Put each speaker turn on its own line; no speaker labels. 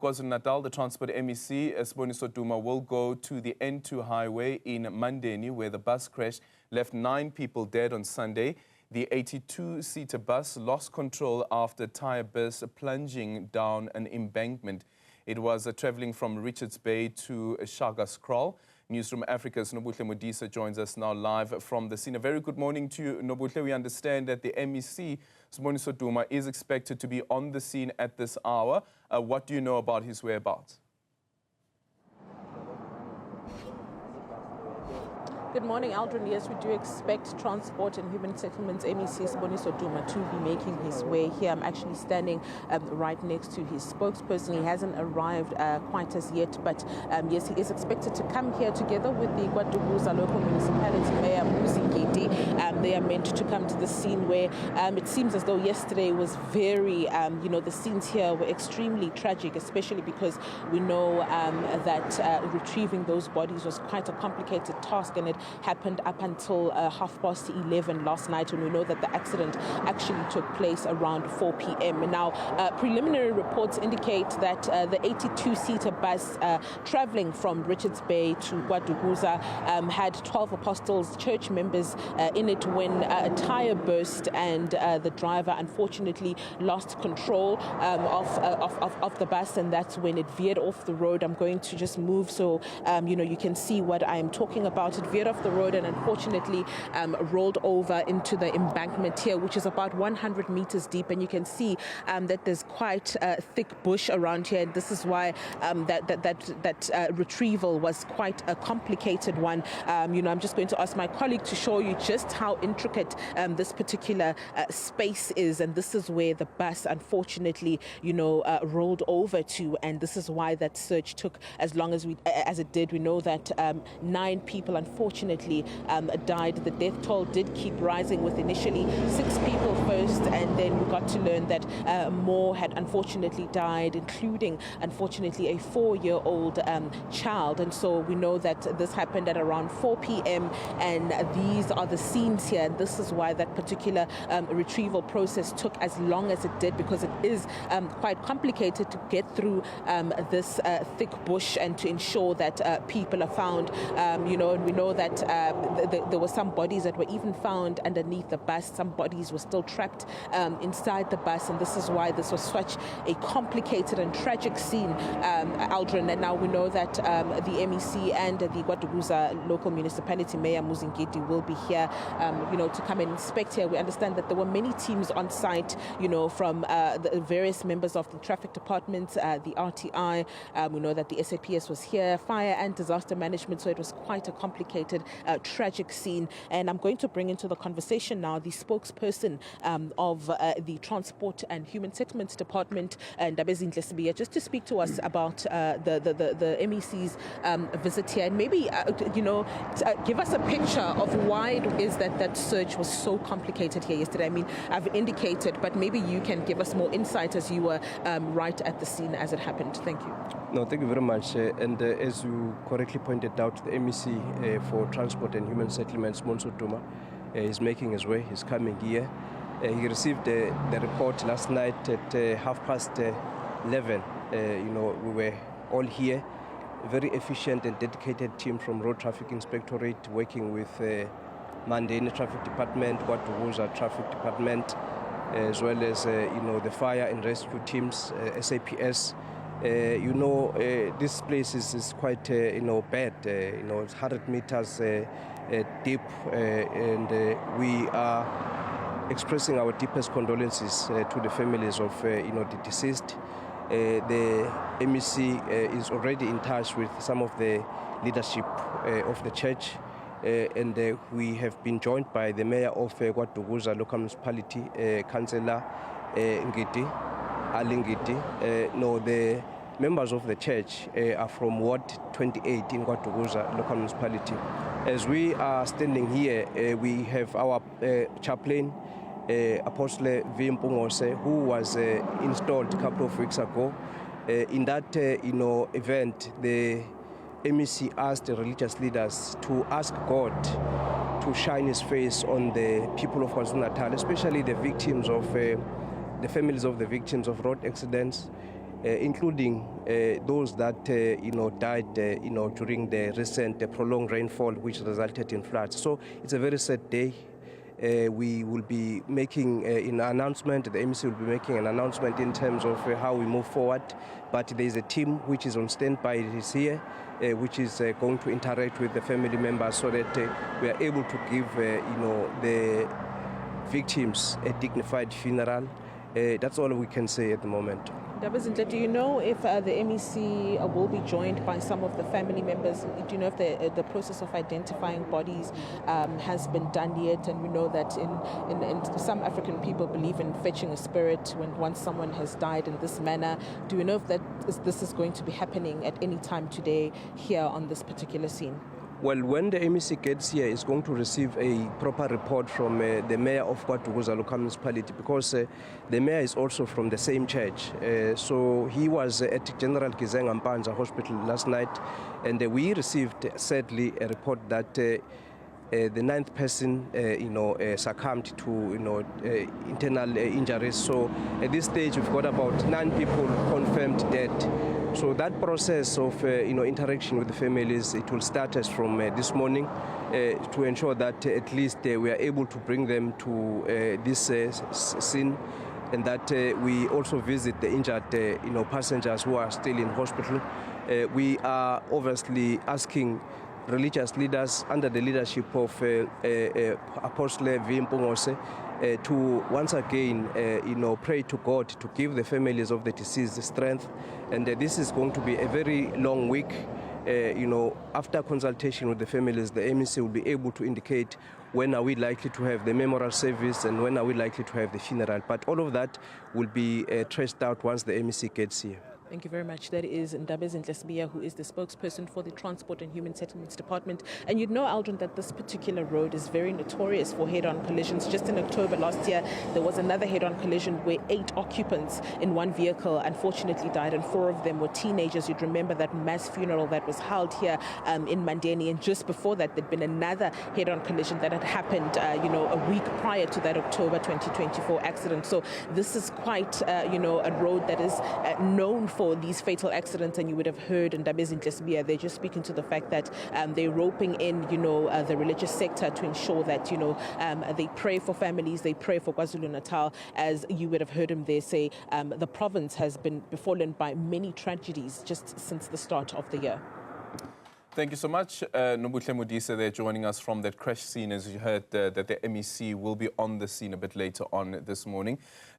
KwaZulu-Natal, the Transport MEC, Siboniso Duma, will go to the N2 highway in Mandeni, where the bus crash left 9 people dead on Sunday. The 82-seater bus lost control after tyre burst, plunging down an embankment. It was travelling from Richards Bay to Shakaskraal. Newzroom Afrika's Nobuhle Modise joins us now live from the scene. A very good morning to you, Nobuhle. We understand that the MEC, Siboniso Duma, is expected to be on the scene at this hour. What do you know about his whereabouts?
Good morning, Aldrin. Yes, we do expect Transport and Human Settlements MEC Siboniso Duma to be making his way here. I'm actually standing right next to his spokesperson. He hasn't arrived quite as yet, but yes, he is expected to come here together with the KwaZulu-Natal local municipality mayor Nobuhle. They are meant to come to the scene where it seems as though yesterday was very, the scenes here were extremely tragic, especially because we know that retrieving those bodies was quite a complicated task, and it happened up until 11:30 last night, when we know that the accident actually took place around 4 p.m. Now, preliminary reports indicate that the 82-seater bus traveling from Richards Bay to KwaZulu-Natal had 12 Apostles Church members in it when a tyre burst, and the driver unfortunately lost control of the bus, and that's when it veered off the road. I'm going to just move so you can see what I am talking about. It veered off the road and unfortunately rolled over into the embankment here, which is about 100 meters deep, and you can see that there's quite a thick bush around here, and this is why that retrieval was quite a complicated one. I'm just going to ask my colleague to show you just how intricate this particular space is, and this is where the bus unfortunately rolled over to, and this is why that search took as long as it did. We know that 9 people unfortunately died. The death toll did keep rising, with initially 6 people first, and then we got to learn that more had unfortunately died, including unfortunately a 4-year-old child. And so we know that this happened at around 4 p.m. and these are the scenes here, and this is why that particular retrieval process took as long as it did, because it is quite complicated to get through this thick bush and to ensure that people are found. And we know that there were some bodies that were even found underneath the bus. Some bodies were still trapped inside the bus, and this is why this was such a complicated and tragic scene, Aldrin. And now we know that the MEC and the KwaZulu-Natal local municipality mayor Modise will be here, to come and inspect here. We understand that there were many teams on site, from the various members of the traffic department, the RTI. We know that the SAPS was here, fire and disaster management, so it was quite a complicated, tragic scene. And I'm going to bring into the conversation now the spokesperson of the Transport and Human Settlements Department, Nobuhle, just to speak to us about the MEC's visit here, and maybe give us a picture of why it is that search was so complicated here yesterday. I mean, I've indicated, but maybe you can give us more insight as you were right at the scene as it happened. Thank you.
No, thank you very much. And as you correctly pointed out, the MEC for Transport and Human Settlements, Siboniso Duma, is making his way. He's coming here. He received the report last night at 11:30. We were all here. A very efficient and dedicated team from Road Traffic Inspectorate, working with Mandeni Traffic Department, KwaZulu-Natal Traffic Department, as well as the fire and rescue teams, SAPS. This place is quite bad. It's 100 meters deep, and we are expressing our deepest condolences to the families of the deceased. The MEC is already in touch with some of the leadership of the church, and we have been joined by the mayor of KwaZulu-Natal local municipality, Councillor Ali Ngidi. The members of the church are from Ward 28 in KwaZulu-Natal local municipality. As we are standing here, we have our chaplain, Apostle V. Mpungose, who was installed a couple of weeks ago. In that event, the MEC asked the religious leaders to ask God to shine His face on the people of KwaZulu-Natal, especially the victims of the families of the victims of road accidents, including those that died during the recent prolonged rainfall which resulted in floods. So it's a very sad day. We will be making an announcement, the MEC will be making an announcement in terms of how we move forward, but there is a team which is on standby, it is here, which is going to interact with the family members so that we are able to give the victims a dignified funeral. That's all we can say at the moment.
Do you know if the MEC will be joined by some of the family members? Do you know if the process of identifying bodies has been done yet? And we know that in some African people believe in fetching a spirit once someone has died in this manner. Do you know if this is going to be happening at any time today here on this particular scene?
Well, when the MEC gets here, it's going to receive a proper report from the mayor of KwaZulu-Natal municipality, because the mayor is also from the same church. So he was at General Kizenga Mpanza Hospital last night, and we received, sadly, a report that the 9th person, succumbed to, internal injuries. So at this stage, we've got about 9 people confirmed dead. So that process of, interaction with the families, it will start us from this morning to ensure that at least we are able to bring them to this scene, and that we also visit the injured, passengers who are still in hospital. We are obviously asking religious leaders under the leadership of Apostle V. Mpungose to once again, pray to God to give the families of the deceased strength. And this is going to be a very long week. After consultation with the families, the MEC will be able to indicate when are we likely to have the memorial service and when are we likely to have the funeral. But all of that will be traced out once the MEC gets here.
Thank you very much. That is Ndabezile, who is the spokesperson for the Transport and Human Settlements Department. And you'd know, Aldrin, that this particular road is very notorious for head-on collisions. Just in October last year, there was another head-on collision where 8 occupants in one vehicle unfortunately died, and 4 of them were teenagers. You'd remember that mass funeral that was held here in Mandeni. And just before that, there'd been another head-on collision that had happened, a week prior to that October 2024 accident. So this is quite, a road that is known for these fatal accidents, and you would have heard in Ndabezile, they're just speaking to the fact that they're roping in, the religious sector to ensure that, they pray for families, they pray for KwaZulu-Natal. As you would have heard him there say, the province has been befallen by many tragedies just since the start of the year.
Thank you so much. Nobuhle Modise there joining us from that crash scene. As you heard, that the MEC will be on the scene a bit later on this morning.